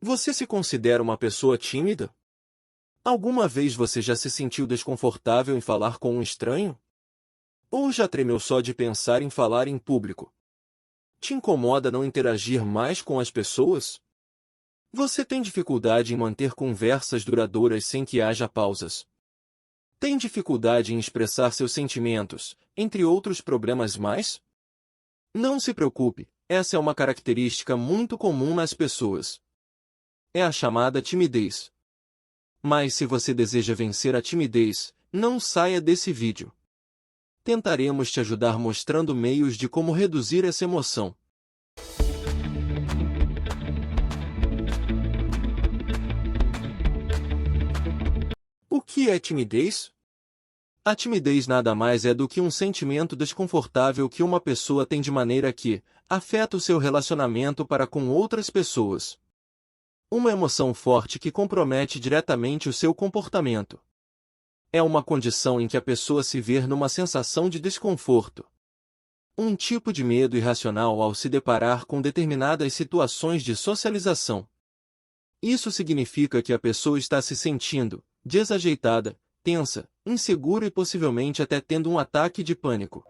Você se considera uma pessoa tímida? Alguma vez você já se sentiu desconfortável em falar com um estranho? Ou já tremeu só de pensar em falar em público? Te incomoda não interagir mais com as pessoas? Você tem dificuldade em manter conversas duradouras sem que haja pausas? Tem dificuldade em expressar seus sentimentos, entre outros problemas mais? Não se preocupe, essa é uma característica muito comum nas pessoas. É a chamada timidez. Mas se você deseja vencer a timidez, não saia desse vídeo. Tentaremos te ajudar mostrando meios de como reduzir essa emoção. O que é timidez? A timidez nada mais é do que um sentimento desconfortável que uma pessoa tem de maneira que afeta o seu relacionamento para com outras pessoas. Uma emoção forte que compromete diretamente o seu comportamento. É uma condição em que a pessoa se vê numa sensação de desconforto. Um tipo de medo irracional ao se deparar com determinadas situações de socialização. Isso significa que a pessoa está se sentindo desajeitada, tensa, insegura e possivelmente até tendo um ataque de pânico.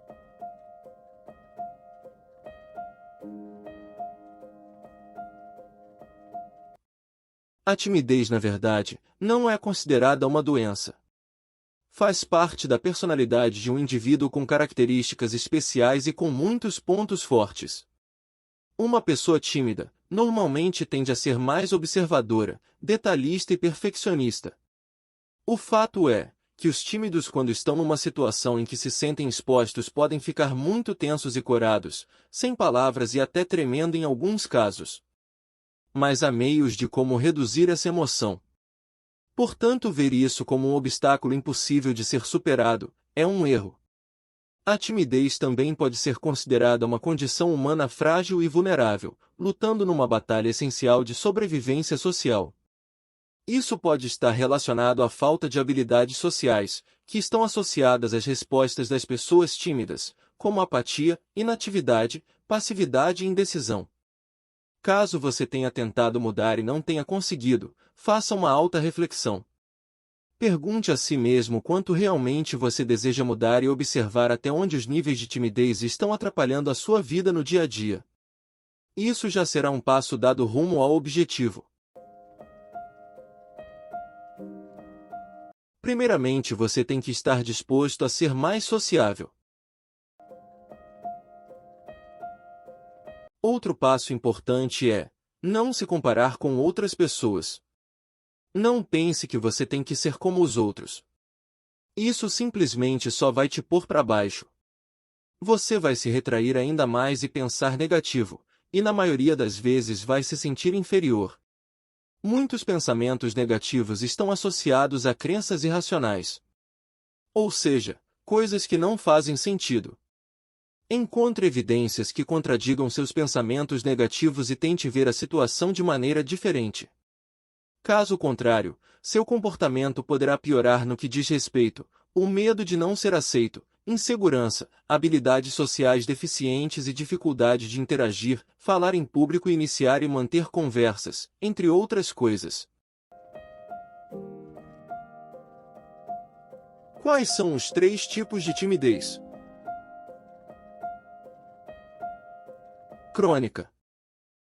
A timidez, na verdade, não é considerada uma doença. Faz parte da personalidade de um indivíduo com características especiais e com muitos pontos fortes. Uma pessoa tímida, normalmente tende a ser mais observadora, detalhista e perfeccionista. O fato é que os tímidos, quando estão numa situação em que se sentem expostos, podem ficar muito tensos e corados, sem palavras e até tremendo em alguns casos. Mas há meios de como reduzir essa emoção. Portanto, ver isso como um obstáculo impossível de ser superado é um erro. A timidez também pode ser considerada uma condição humana frágil e vulnerável, lutando numa batalha essencial de sobrevivência social. Isso pode estar relacionado à falta de habilidades sociais, que estão associadas às respostas das pessoas tímidas, como apatia, inatividade, passividade e indecisão. Caso você tenha tentado mudar e não tenha conseguido, faça uma alta reflexão. Pergunte a si mesmo quanto realmente você deseja mudar e observar até onde os níveis de timidez estão atrapalhando a sua vida no dia a dia. Isso já será um passo dado rumo ao objetivo. Primeiramente, você tem que estar disposto a ser mais sociável. Outro passo importante é não se comparar com outras pessoas. Não pense que você tem que ser como os outros. Isso simplesmente só vai te pôr para baixo. Você vai se retrair ainda mais e pensar negativo, e na maioria das vezes vai se sentir inferior. Muitos pensamentos negativos estão associados a crenças irracionais. Ou seja, coisas que não fazem sentido. Encontre evidências que contradigam seus pensamentos negativos e tente ver a situação de maneira diferente. Caso contrário, seu comportamento poderá piorar no que diz respeito ao medo de não ser aceito, insegurança, habilidades sociais deficientes e dificuldade de interagir, falar em público e iniciar e manter conversas, entre outras coisas. Quais são os 3 tipos de timidez? Crônica.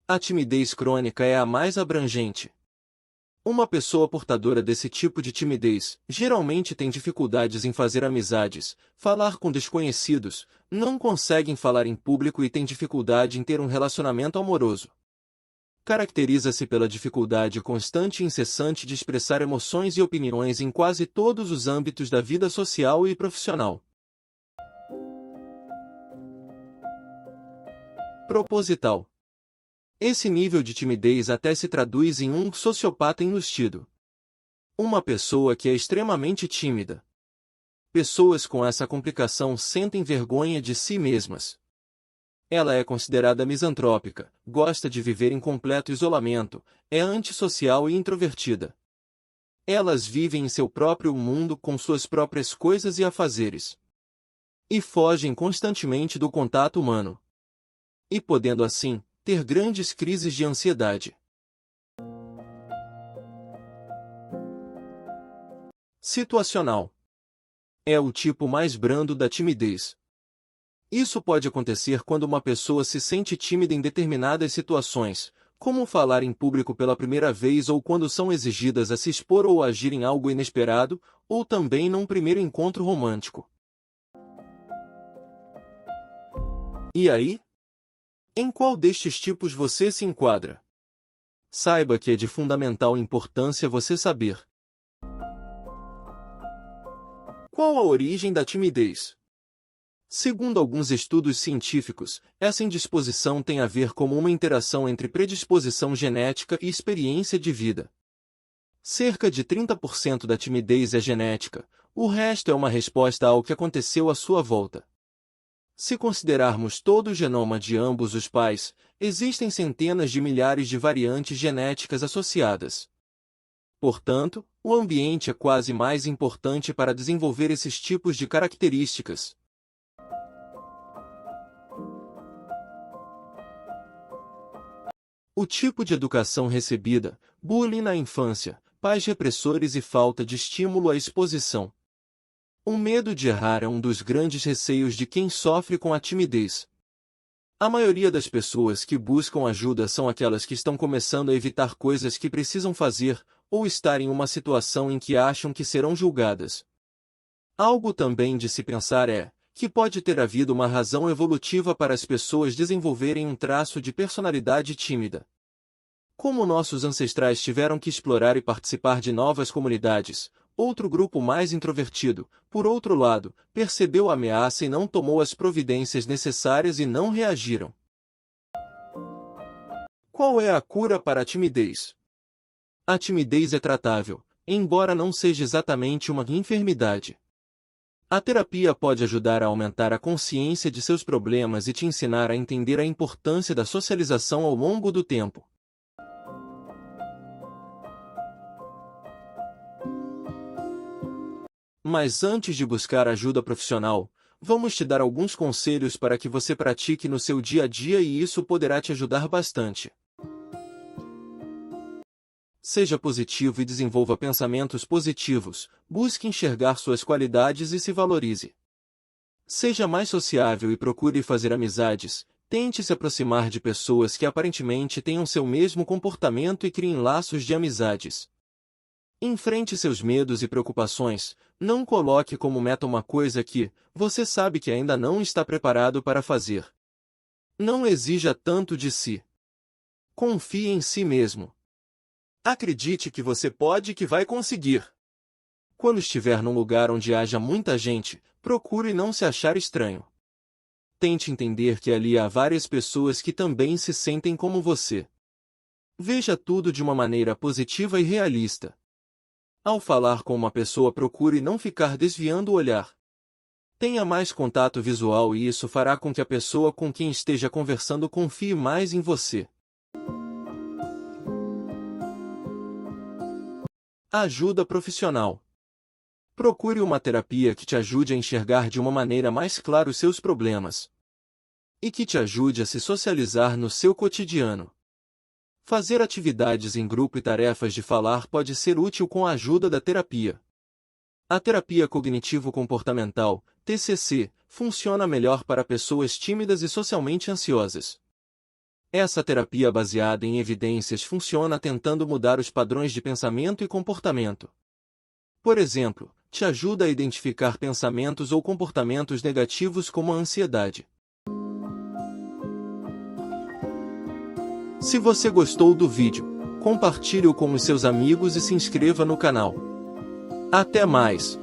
A timidez crônica é a mais abrangente. Uma pessoa portadora desse tipo de timidez geralmente tem dificuldades em fazer amizades, falar com desconhecidos, não conseguem falar em público e tem dificuldade em ter um relacionamento amoroso. Caracteriza-se pela dificuldade constante e incessante de expressar emoções e opiniões em quase todos os âmbitos da vida social e profissional. Proposital. Esse nível de timidez até se traduz em um sociopata enrustido. Uma pessoa que é extremamente tímida. Pessoas com essa complicação sentem vergonha de si mesmas. Ela é considerada misantrópica, gosta de viver em completo isolamento, é antissocial e introvertida. Elas vivem em seu próprio mundo com suas próprias coisas e afazeres. E fogem constantemente do contato humano. E podendo assim, ter grandes crises de ansiedade. Situacional. É o tipo mais brando da timidez. Isso pode acontecer quando uma pessoa se sente tímida em determinadas situações, como falar em público pela primeira vez ou quando são exigidas a se expor ou agir em algo inesperado, ou também num primeiro encontro romântico. E aí? Em qual destes tipos você se enquadra? Saiba que é de fundamental importância você saber. Qual a origem da timidez? Segundo alguns estudos científicos, essa indisposição tem a ver com uma interação entre predisposição genética e experiência de vida. Cerca de 30% da timidez é genética, o resto é uma resposta ao que aconteceu à sua volta. Se considerarmos todo o genoma de ambos os pais, existem centenas de milhares de variantes genéticas associadas. Portanto, o ambiente é quase mais importante para desenvolver esses tipos de características. O tipo de educação recebida, bullying na infância, pais repressores e falta de estímulo à exposição. O medo de errar é um dos grandes receios de quem sofre com a timidez. A maioria das pessoas que buscam ajuda são aquelas que estão começando a evitar coisas que precisam fazer, ou estar em uma situação em que acham que serão julgadas. Algo também de se pensar é que pode ter havido uma razão evolutiva para as pessoas desenvolverem um traço de personalidade tímida. Como nossos ancestrais tiveram que explorar e participar de novas comunidades, outro grupo mais introvertido, por outro lado, percebeu a ameaça e não tomou as providências necessárias e não reagiram. Qual é a cura para a timidez? A timidez é tratável, embora não seja exatamente uma enfermidade. A terapia pode ajudar a aumentar a consciência de seus problemas e te ensinar a entender a importância da socialização ao longo do tempo. Mas antes de buscar ajuda profissional, vamos te dar alguns conselhos para que você pratique no seu dia a dia e isso poderá te ajudar bastante. Seja positivo e desenvolva pensamentos positivos, busque enxergar suas qualidades e se valorize. Seja mais sociável e procure fazer amizades, tente se aproximar de pessoas que aparentemente tenham seu mesmo comportamento e criem laços de amizades. Enfrente seus medos e preocupações, não coloque como meta uma coisa que você sabe que ainda não está preparado para fazer. Não exija tanto de si. Confie em si mesmo. Acredite que você pode e que vai conseguir. Quando estiver num lugar onde haja muita gente, procure não se achar estranho. Tente entender que ali há várias pessoas que também se sentem como você. Veja tudo de uma maneira positiva e realista. Ao falar com uma pessoa, procure não ficar desviando o olhar. Tenha mais contato visual e isso fará com que a pessoa com quem esteja conversando confie mais em você. Ajuda profissional. Procure uma terapia que te ajude a enxergar de uma maneira mais clara os seus problemas. E que te ajude a se socializar no seu cotidiano. Fazer atividades em grupo e tarefas de falar pode ser útil com a ajuda da terapia. A terapia cognitivo-comportamental, TCC, funciona melhor para pessoas tímidas e socialmente ansiosas. Essa terapia baseada em evidências funciona tentando mudar os padrões de pensamento e comportamento. Por exemplo, te ajuda a identificar pensamentos ou comportamentos negativos como a ansiedade. Se você gostou do vídeo, compartilhe-o com os seus amigos e se inscreva no canal. Até mais!